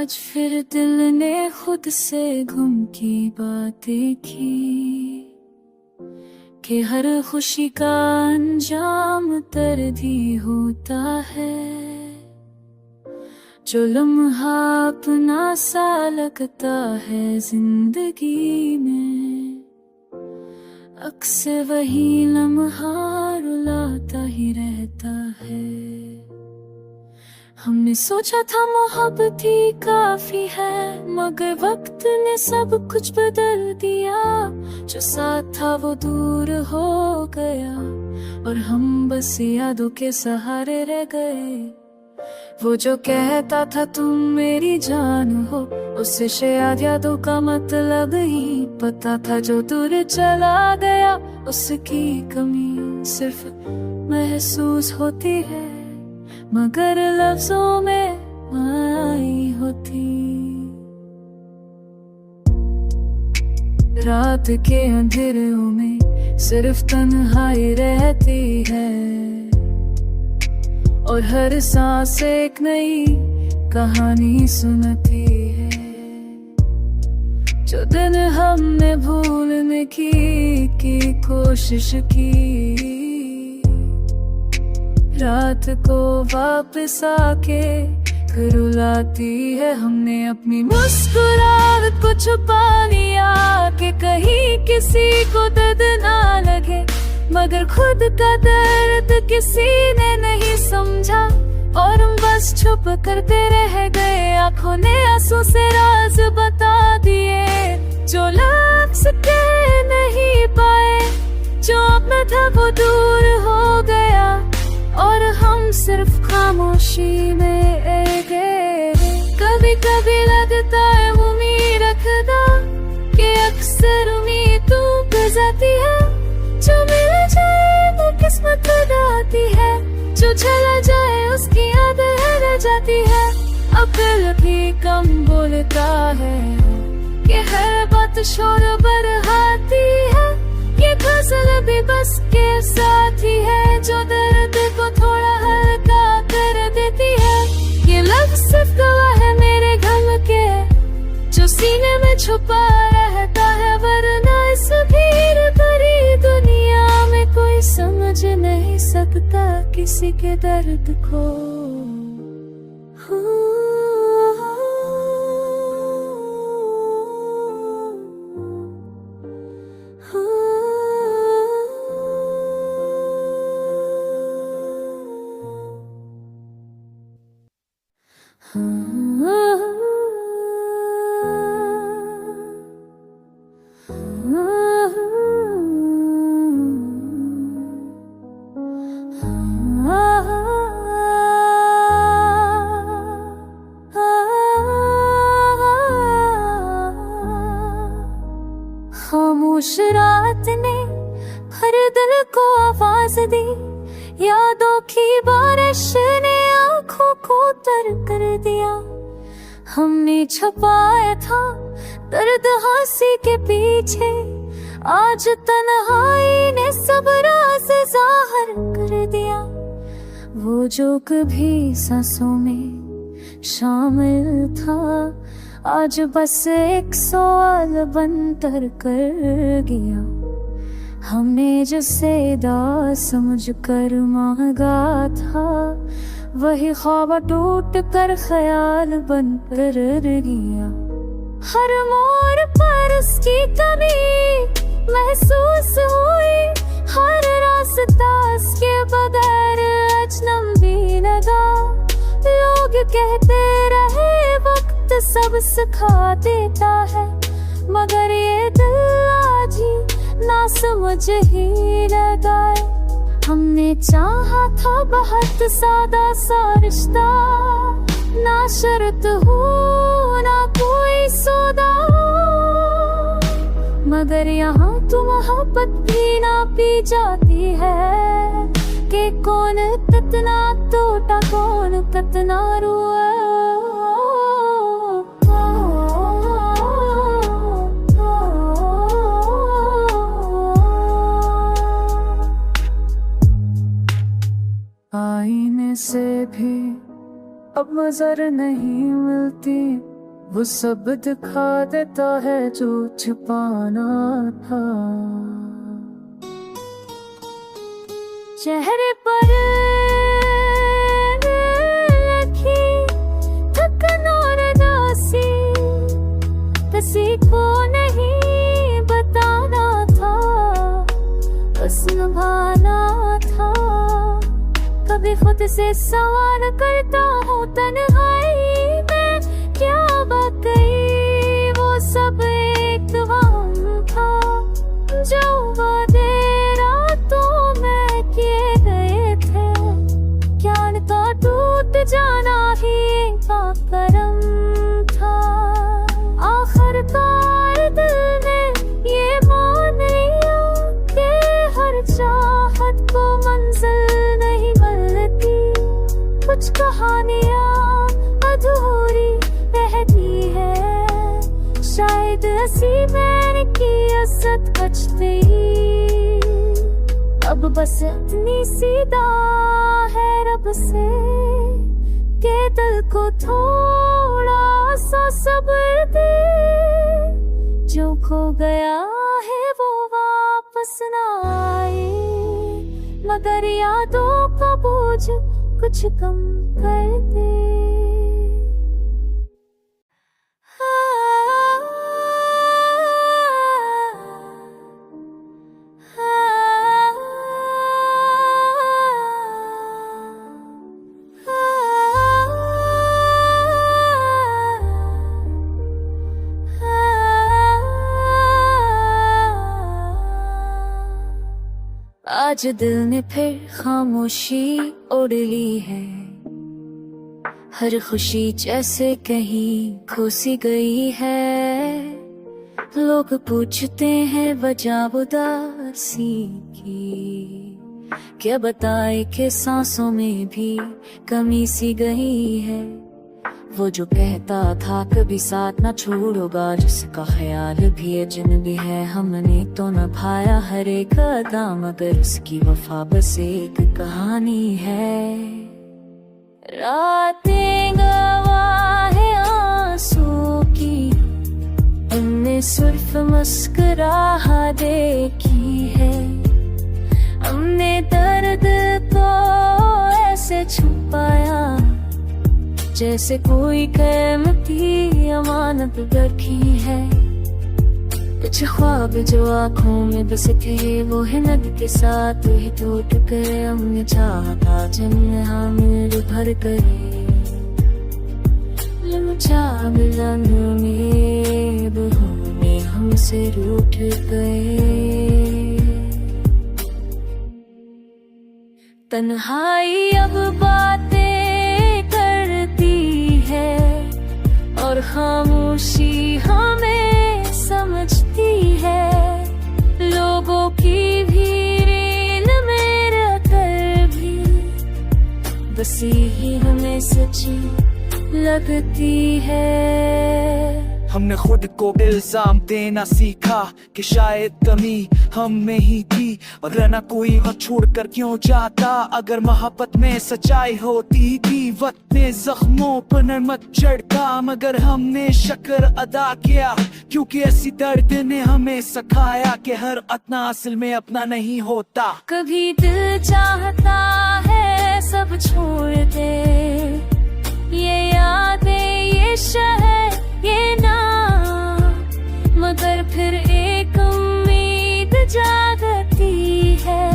आज फिर दिल ने खुद से गम की बातें की कि हर खुशी का अंजाम दर्द ही होता है। जो लम्हा अपना सा लगता है जिंदगी में, अक्सर वही लम्हा रुलाता ही रहता है। हमने सोचा था मोहब्बत ही काफी है, मगर वक्त ने सब कुछ बदल दिया। जो साथ था वो दूर हो गया और हम बस यादों के सहारे रह गए। वो जो कहता था तुम मेरी जान हो, उसे शायद यादों का मतलब ही पता था। जो दूर चला गया उसकी कमी सिर्फ महसूस होती है, मगर लफ्जों में आई होती। रात के अंधेरों में सिर्फ तन्हाई रहती है और हर सांस एक नई कहानी सुनती है। जो दिन हमने भूलने की कोशिश की, रात को वापस आके रुलाती है। हमने अपनी मुस्कुराहट को छुपा लिया कि कहीं किसी को दर्द ना लगे, मगर खुद का दर्द किसी ने नहीं समझा और हम बस छुप करते रह गए। आंखों ने आंसू से राज बता दिए जो लफ्ज़ कह नहीं पाए। जो अपना था वो दूर हो गया और हम सिर्फ खामोशी में रह गए। कभी कभी लगता है उम्मीद रखना कि अक्सर उम्मीद टूट जाती है। जो मिल जाए वो किस्मत बनाती है, जो चला जाए उसकी याद रह जाती है। अब दिल भी कम बोलता है कि हर बात शोर बढ़ाती है। ये गजल भी बस के साथ ही है जो दर्द को थोड़ा हल्का कर देती है। ये लफ्ज़ सिर्फ गवाह है मेरे गम के, जो सीने में छुपा रहता है। वरना इस भीड़ भरी दुनिया में कोई समझ नहीं सकता किसी के दर्द को। खामोश रात ने हर दिल को आवाज दी, यादों की बारिश ने आँखों को तर कर दिया। हमने छुपाया था दर्द हंसी के पीछे, आज तन्हाई ने सब राज जाहिर कर दिया। वो जो कभी सांसों में शामिल था, आज बस एक सवाल बनकर कर गया। हमने जिसे दास समझ कर मांगा था, वही ख्वाब टूट कर ख्याल बन कर गया। हर मोड़ पर उसकी कमी महसूस हुई, हर रास्ता उसके बगैर अजनबी लगा। लोग कहते रहे वक्त सब सिखा देता है, मगर ये दिल आज ही ना समझ ही लगाए। हमने चाहा था बहुत सादा सा रिश्ता, ना शर्त हो ना कोई सौदा, मगर यहाँ तो मोहब्बत भी ना पी जाती है कि कौन कितना टूटा कौन कितना रोआ। आईने से भी अब नजर नहीं मिलती, वो सब दिखा देता है जो छुपाना था। चेहरे पर लिखी थकन और उदासी किसी को नहीं बताना था, बस निभाना था। कभी खुद से सवाल करता हूँ तन्हाई में, क्या बाकई वो सब एक वहम था। जो वादे रातों में किए गए थे, ज्ञान का टूट जाना ही करम था। आखिरकार दिल ने ये मान लिया कि हर चाहत को मंजिल नहीं मिलती। कुछ कहानियाँ अधूरी रहती है, शायद ऐसी मैंने की असत बचती। अब बस इतनी सीधा है रब से के दिल को थोड़ा सा सब्र दे। जो खो गया है वो वापस ना आए, मगर यादों का बोझ कुछ कम कर दे। आज दिल ने फिर खामोशी ओढ़ ली है, हर खुशी जैसे कहीं खो सी गई है। लोग पूछते हैं वजह उदासी की, क्या बताए कि सांसों में भी कमी सी गई है। वो जो कहता था कभी साथ न छोड़ोगा, जिसका ख्याल भी अजनबी है, हमने तो निभाया हर एक कदम, मगर उसकी वफा बस एक कहानी है। रातें गवाह है आंसू की, हमने सिर्फ मुस्कुराहट देखी है। हमने दर्द को ऐसे छुपाया जैसे कोई कीमती अमानत रखी है। कुछ ख्वाब जो आँखों में बस थे, वो है नद के साथ ही टूट गए। हमने चाहता जन्म हमें भर करे, मिलन में बहूने हमसे रूठ गए। तन्हाई अब बातें और खामोशी हमें समझती है। लोगों की भीड़ में रहकर भी बस यही हमें सच्ची लगती है। हमने खुद को इल्जाम देना सीखा कि शायद कमी हम में ही थी, वरना कोई वक्त छोड़कर क्यों जाता। अगर मोहब्बत में सच्चाई होती थी, वक्त ने जख्मों पर नमक चढ़ता, मगर हमने शक्र अदा किया, क्योंकि ऐसी दर्द ने हमें सिखाया कि हर अतना असल में अपना नहीं होता। कभी दिल चाहता है सब छोड़ दे, ये यादें, ये शहर, ये नाम, मगर फिर एक उम्मीद जागती है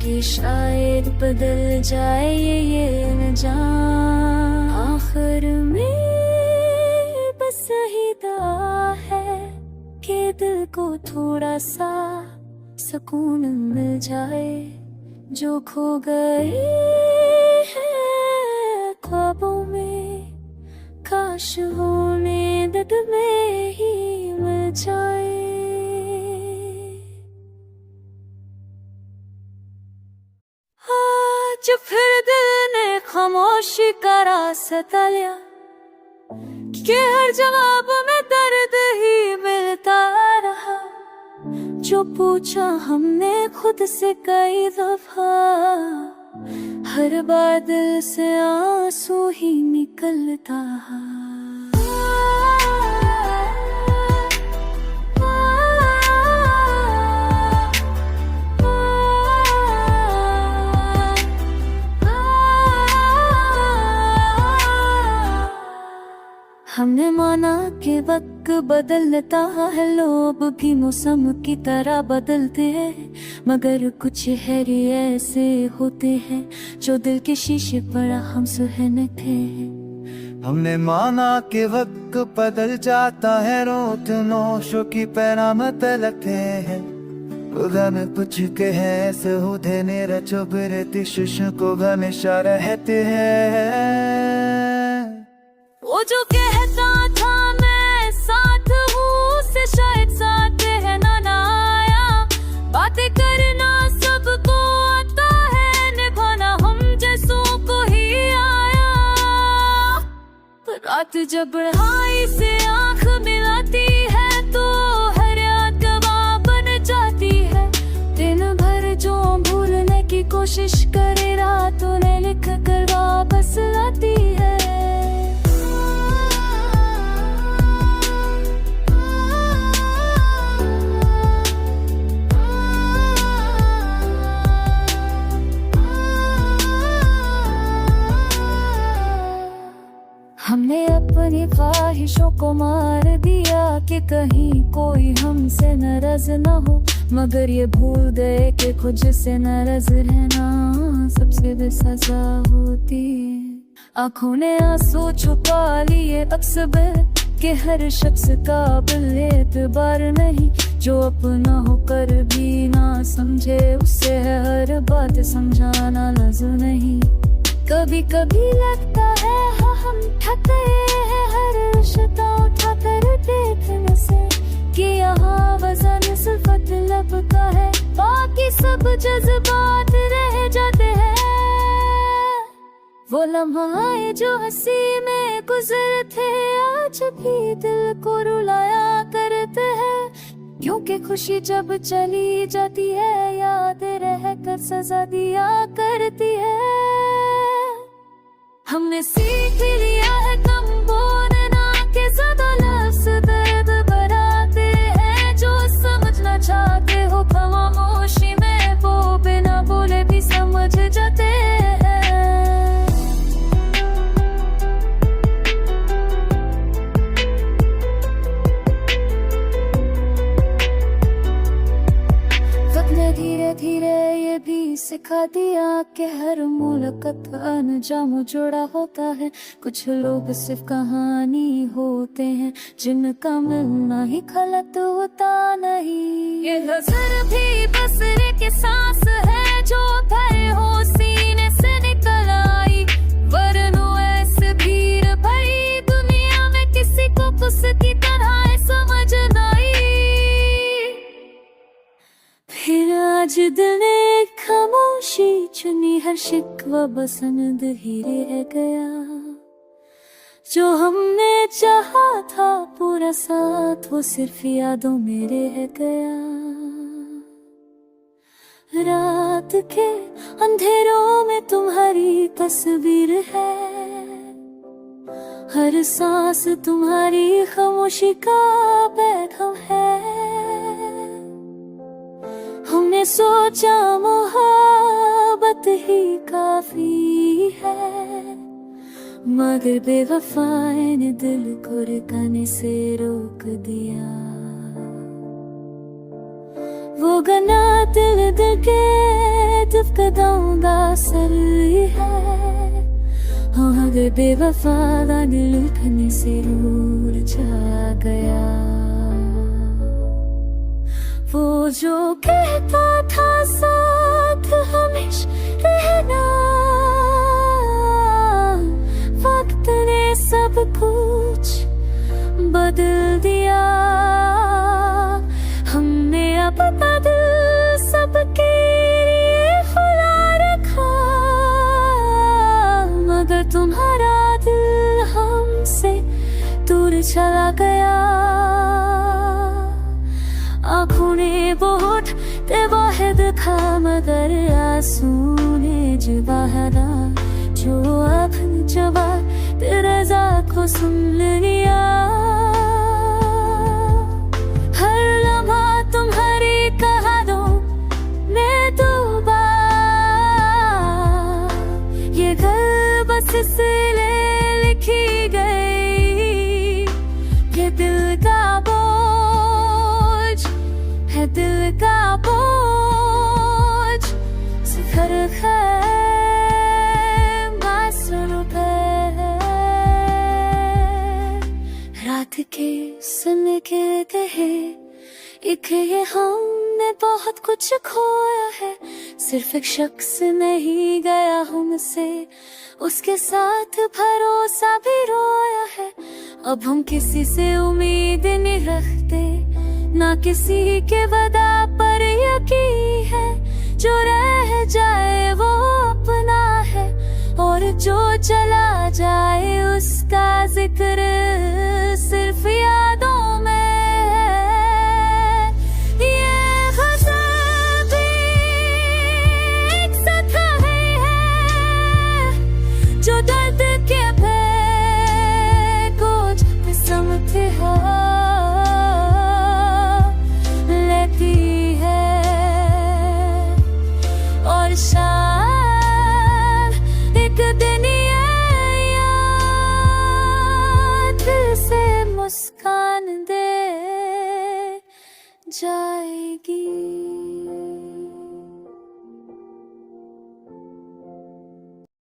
कि शायद बदल जाए ये अनजान। आखिर में बस यही दुआ है कि दिल को थोड़ा सा सुकून मिल जाए। जो खो गए हैं ख्वाबों में, काश वो नींद में ही मिल जाए। आज फिर दिल ने खामोशी का रास्ता लिया, कि हर जवाब में दर्द ही मिलता रहा। जो पूछा हमने खुद से कई दफा, हर बार दिल से आंसू ही निकलता। हमने माना कि वक्त बदलता है, लोग भी मौसम की तरह बदलते हैं, मगर कुछ हैरी ऐसे होते हैं जो दिल के शीशे पर हम सुहाने थे। हमने माना कि वक्त बदल जाता है, रोत नौशों की पैरामत लगते हैं, खुदा में कुछ के हैं ऐसे होते नेरा चुभरे तिशुश को हमेशा रहते हैं। वो जो कहता था मैं साथ हूँ, उसे शायद साथ है ना आया। बातें करना सबको आता है, निभाना हम जैसों को ही आया। पर रात जब बढ़ाई से आंख मिलाती है तो हर याद गवाह बन जाती है। दिन भर जो भूलने की कोशिश करे, रात उन्हें लिख कर वापस लाती है। हमने अपनी ख्वाहिशों को मार दिया कि कहीं कोई हमसे नाराज ना हो, मगर ये भूल गए कि खुद से नाराज रहना सबसे बड़ी सजा होती है। आंखों ने आंसू छुपा लिए अक्सर कि हर शख्स काबिल एतबार नहीं, जो अपना होकर भी ना समझे उसे हर बात समझाना लाज़िम नहीं। कभी कभी लगता है हाँ हम थक गए हैं हर रिश्ता उठाकर देखने से, कि यहाँ वजन सिर्फ लब का है, बाकी सब जज्बात रह जाते हैं। वो लम्हाए जो हंसी में गुजर थे, आज भी दिल को रुलाया करते हैं, क्योंकि खुशी जब चली जाती है याद रह कर सजा दिया करती है। हमने सीख लिया है कम बोलना के ज्यादा लफ्ज़ दर्द बढ़ाते हैं, जो समझना चाहते हो खामोशी में वो बिना बोले भी समझ जाते हैं। वक्त ने धीरे धीरे ये भी सिखा दिया कि हर मुलाकात अनजाम जुड़ा होता है। कुछ लोग सिर्फ कहानी होते हैं जिनका मिलना ही गलत होता नहीं। ये नजर भी बसरे के सांस है जो भरे हो सीने से निकल आई, वरना ऐसे भीड़ भरी दुनिया में किसी को उसकी तरह समझ नहीं। फिर आज दिल ने खामोशी चुनी, हर शिकवा बसंद ही रह गया, जो हमने चाहा था पूरा साथ वो सिर्फ यादों में रह गया। रात के अंधेरों में तुम्हारी तस्वीर है, हर सांस तुम्हारी खामोशी का पैगाम है। हमने सोचा मोहब्बत ही काफी है, मगर बेवफाई ने दिल को रुकने से रोक दिया। वो गना दिल के कदमों का सर है, मगर बेवफा दिल रुकने से रूठ जा गया। वो जो कहता था साथ हमेशा रहना, वक्त ने सब कुछ बदल दिया। हमने अपना दिल सबके लिए खुला रखा, मगर तुम्हारा दिल हमसे दूर चला गया। आँखों ने बहुत वाहिद था, मगर आंसू ने जुबाना, जो अपनी जबान रज़ा को सुन लिया। हर लम्हा तुम्हारी कहानियों में डूबा, ये घर बस इसलिए लिखी गई रात के सुन के कहे एक ये हमने बहुत कुछ खोया है, सिर्फ एक शख्स नहीं गया हमसे, उसके साथ भरोसा भी रोया है। अब हम किसी से उम्मीद नहीं रखते, ना किसी के वादा पर यकीन है, जो रह जाए वो अपना है, और जो चला जाए उसका जिक्र सिर्फ यादों में है। ये गज़ल भी एक सतह है, जो दर्द के भय को समझते हो लेती है, और शायद एक दिन ये याद से मुस्कान दे जाएगी।